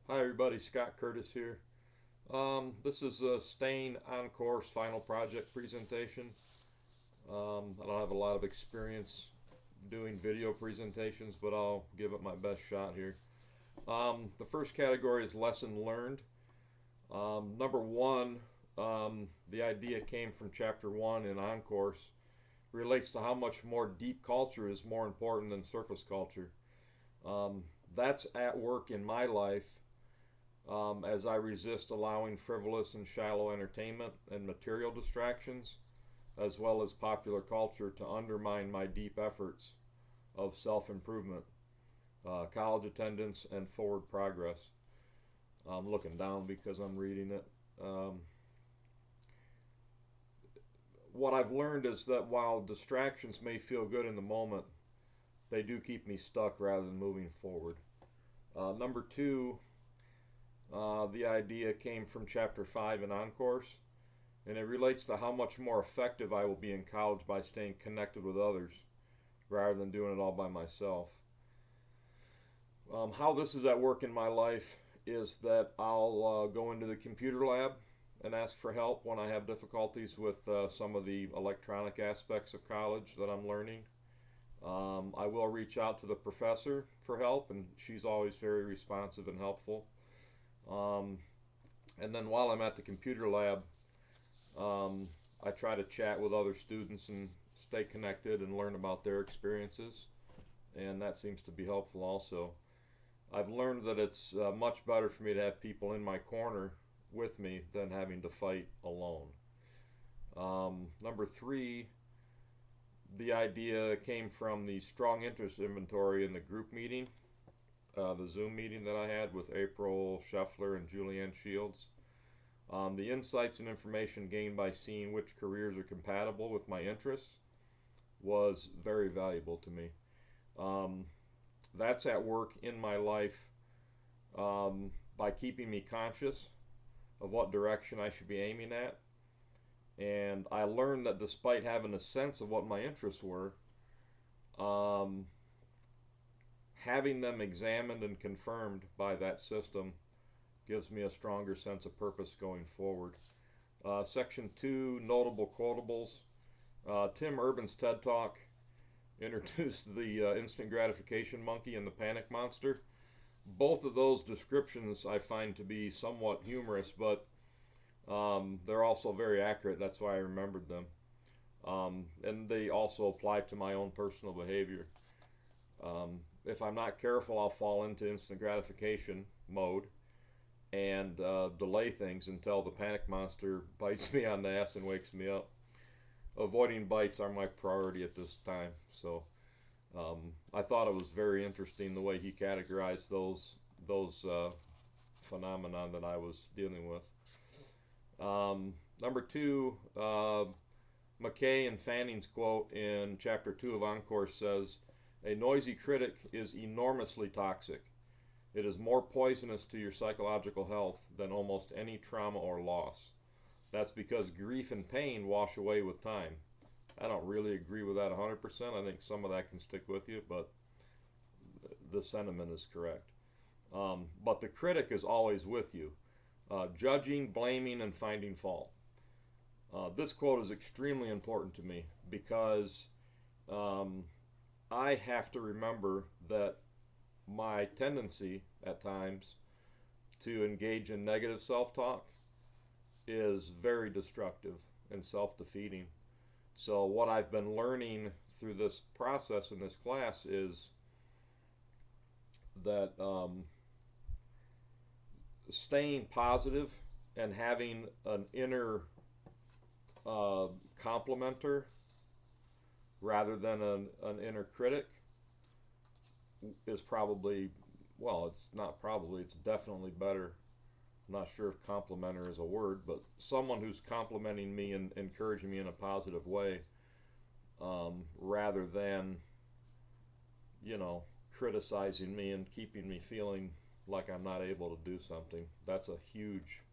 Hi everybody, Scott Curtis here. This is a Stain on course final project presentation. I don't have a lot of experience doing video presentations, but I'll give it my best shot here. The first category is lesson learned. Number one, the idea came from chapter one in on course, relates to how much more deep culture is more important than surface culture. That's at work in my life as I resist allowing frivolous and shallow entertainment and material distractions, as well as popular culture, to undermine my deep efforts of self improvement, college attendance, and forward progress. I'm looking down because I'm reading it. Um, what I've learned is that while distractions may feel good in the moment, they do keep me stuck rather than moving forward. Number two, the idea came from chapter 5 in On Course, and it relates to how much more effective I will be in college by staying connected with others rather than doing it all by myself. How this is at work in my life is that I'll go into the computer lab and ask for help when I have difficulties with some of the electronic aspects of college that I'm learning. I will reach out to the professor for help, and she's always very responsive and helpful. Um, and then while I'm at the computer lab, um, I try to chat with other students and stay connected and learn about their experiences, and that seems to be helpful also. I've learned that it's much better for me to have people in my corner with me than having to fight alone. Number three, the idea came from the strong interest inventory in the group meeting, the Zoom meeting that I had with April Scheffler and Julianne Shields. The insights and information gained by seeing which careers are compatible with my interests was very valuable to me. Um, that's at work in my life by keeping me conscious of what direction I should be aiming at. And I learned that despite having a sense of what my interests were, um, having them examined and confirmed by that system gives me a stronger sense of purpose going forward. Section 2, notable quotables. Tim Urban's TED Talk introduced the instant gratification monkey and the panic monster. Both of those descriptions I find to be somewhat humorous, but they're also very accurate. That's why I remembered them. And they also apply to my own personal behavior. If I'm not careful, I'll fall into instant gratification mode and delay things until the panic monster bites me on the ass and wakes me up. Avoiding bites are my priority at this time. So I thought it was very interesting the way he categorized those phenomena that I was dealing with. Number two, McKay and Fanning's quote in chapter 2 of On Course says, "A noisy critic is enormously toxic. It is more poisonous to your psychological health than almost any trauma or loss. That's because grief and pain wash away with time." I don't really agree with that 100%. I think some of that can stick with you, but the sentiment is correct. But the critic is always with you, judging, blaming, and finding fault. This quote is extremely important to me because um, I have to remember that my tendency at times to engage in negative self talk is very destructive and self defeating. So, what I've been learning through this process in this class is that staying positive and having an inner complimenter rather than an inner critic is probably, well, it's not probably, it's definitely better. I'm not sure if complimenter is a word, but someone who's complimenting me and encouraging me in a positive way, rather than, you know, criticizing me and keeping me feeling like I'm not able to do something. That's a huge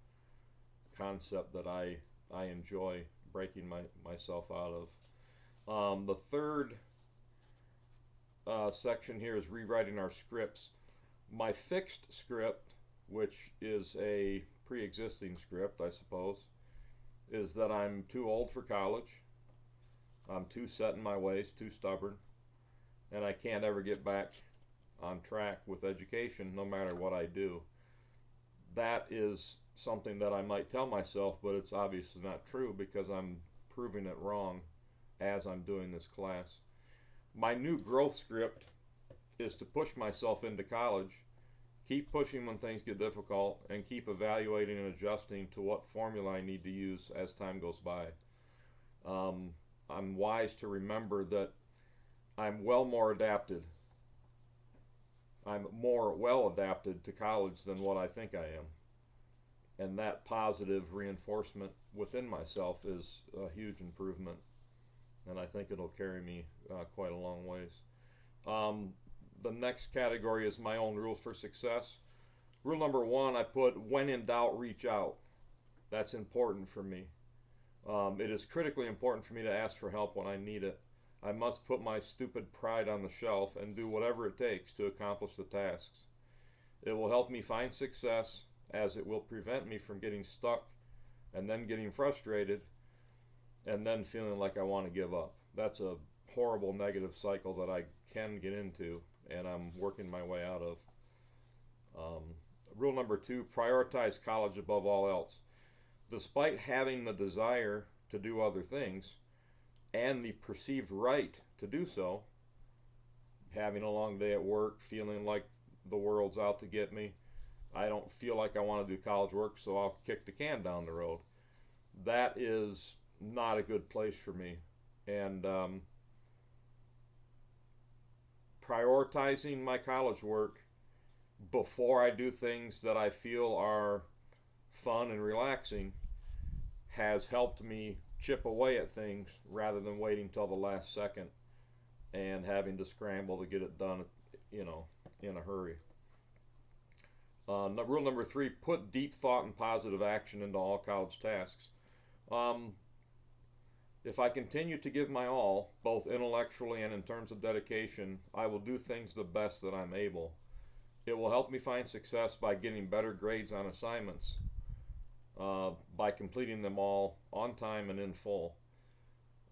concept that I enjoy breaking myself out of. The third section here is rewriting our scripts. My fixed script which is a pre-existing script, I suppose, is that I'm too old for college, I'm too set in my ways, too stubborn, and I can't ever get back on track with education no matter what I do. That is something that I might tell myself, but it's obviously not true because I'm proving it wrong as I'm doing this class. My new growth script is to push myself into college, keep pushing when things get difficult, and keep evaluating and adjusting to what formula I need to use as time goes by. I'm wise to remember that I'm more adapted. I'm more well adapted to college than what I think I am. And that positive reinforcement within myself is a huge improvement. And I think it'll carry me quite a long ways. The next category is my own rules for success. Rule number 1, I put, when in doubt, reach out. That's important for me. It is critically important for me to ask for help when I need it. I must put my stupid pride on the shelf and do whatever it takes to accomplish the tasks. It will help me find success, as it will prevent me from getting stuck and then getting frustrated and then feeling like I want to give up. That's a horrible negative cycle that I can get into, and I'm working my way out of. Rule number 2, prioritize college above all else. Despite having the desire to do other things and the perceived right to do so, having a long day at work, feeling like the world's out to get me, I don't feel like I want to do college work, so I'll kick the can down the road. That is not a good place for me. And prioritizing my college work before I do things that I feel are fun and relaxing has helped me chip away at things rather than waiting till the last second and having to scramble to get it done, in a hurry. Rule number 3, put deep thought and positive action into all college tasks. If I continue to give my all, both intellectually and in terms of dedication, I will do things the best that I'm able. It will help me find success by getting better grades on assignments, by completing them all on time and in full.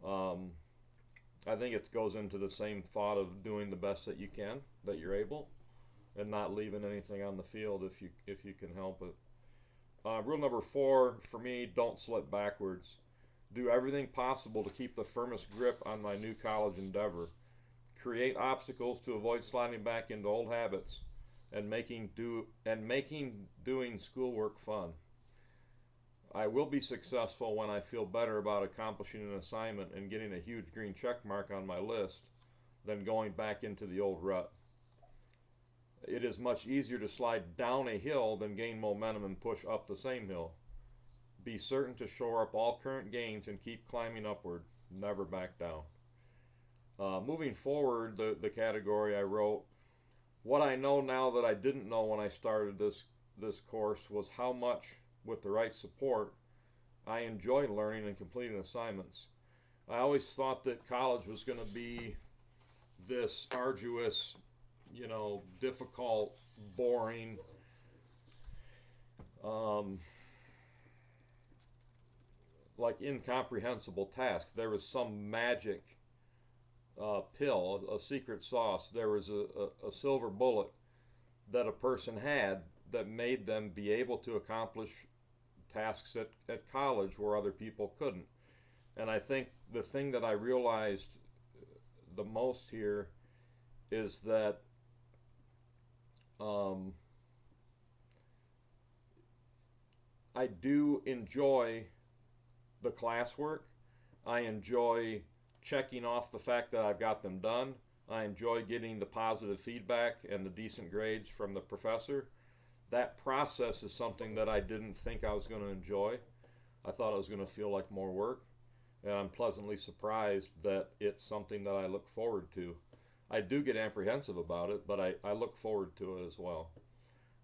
I think it goes into the same thought of doing the best that you can, that you're able, and not leaving anything on the field if you can help it. Rule number 4 for me, don't slip backwards. Do everything possible to keep the firmest grip on my new college endeavor. Create obstacles to avoid sliding back into old habits and making doing schoolwork fun. I will be successful when I feel better about accomplishing an assignment and getting a huge green check mark on my list than going back into the old rut. It is much easier to slide down a hill than gain momentum and push up the same hill. Be certain to shore up all current gains and keep climbing upward. Never back down. Moving forward, the category I wrote, what I know now that I didn't know when I started this course was how much, with the right support, I enjoy learning and completing assignments. I always thought that college was going to be this arduous, difficult, boring, like incomprehensible task. There was some magic pill, a secret sauce. There was a silver bullet that a person had that made them be able to accomplish tasks at college where other people couldn't. And I think the thing that I realized the most here is that I do enjoy the classwork. I enjoy checking off the fact that I've got them done. I enjoy getting the positive feedback and the decent grades from the professor. That process is something that I didn't think I was going to enjoy. I thought it was going to feel like more work, and I'm pleasantly surprised that it's something that I look forward to. I do get apprehensive about it, but I look forward to it as well.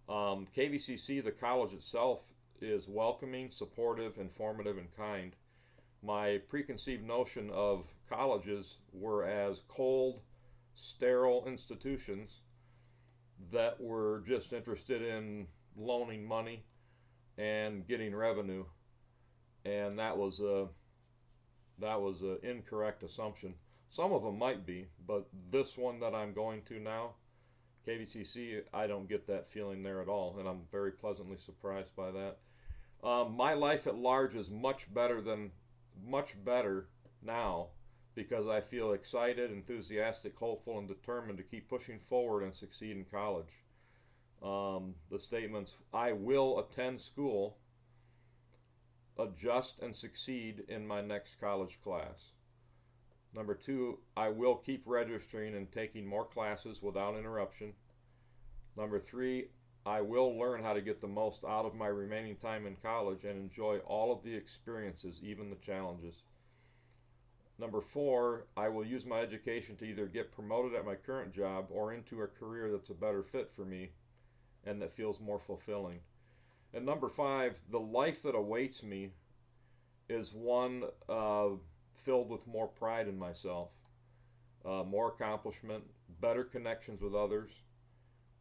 KVCC, the college itself, is welcoming, supportive, informative, and kind. My preconceived notion of colleges were as cold, sterile institutions that were just interested in loaning money and getting revenue, and that was a incorrect assumption. Some of them might be, but this one that I'm going to now, KVCC, I don't get that feeling there at all, and I'm very pleasantly surprised by that. My life at large is much better now because I feel excited, enthusiastic, hopeful, and determined to keep pushing forward and succeed in college. The statements, I will attend school, adjust, and succeed in my next college class. Number 2, I will keep registering and taking more classes without interruption. Number 3, I will learn how to get the most out of my remaining time in college and enjoy all of the experiences, even the challenges. Number 4, I will use my education to either get promoted at my current job or into a career that's a better fit for me and that feels more fulfilling. And number 5, the life that awaits me is one filled with more pride in myself, more accomplishment, better connections with others,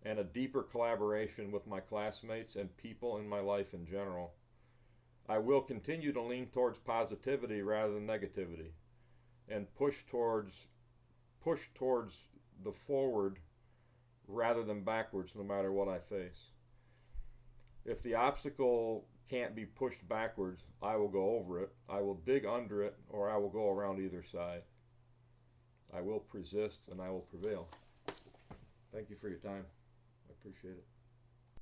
and a deeper collaboration with my classmates and people in my life in general. I will continue to lean towards positivity rather than negativity, and push towards the forward rather than backwards, no matter what I face. If the obstacle can't be pushed backwards, I will go over it. I will dig under it, or I will go around either side. I will persist and I will prevail. Thank you for your time. I appreciate it.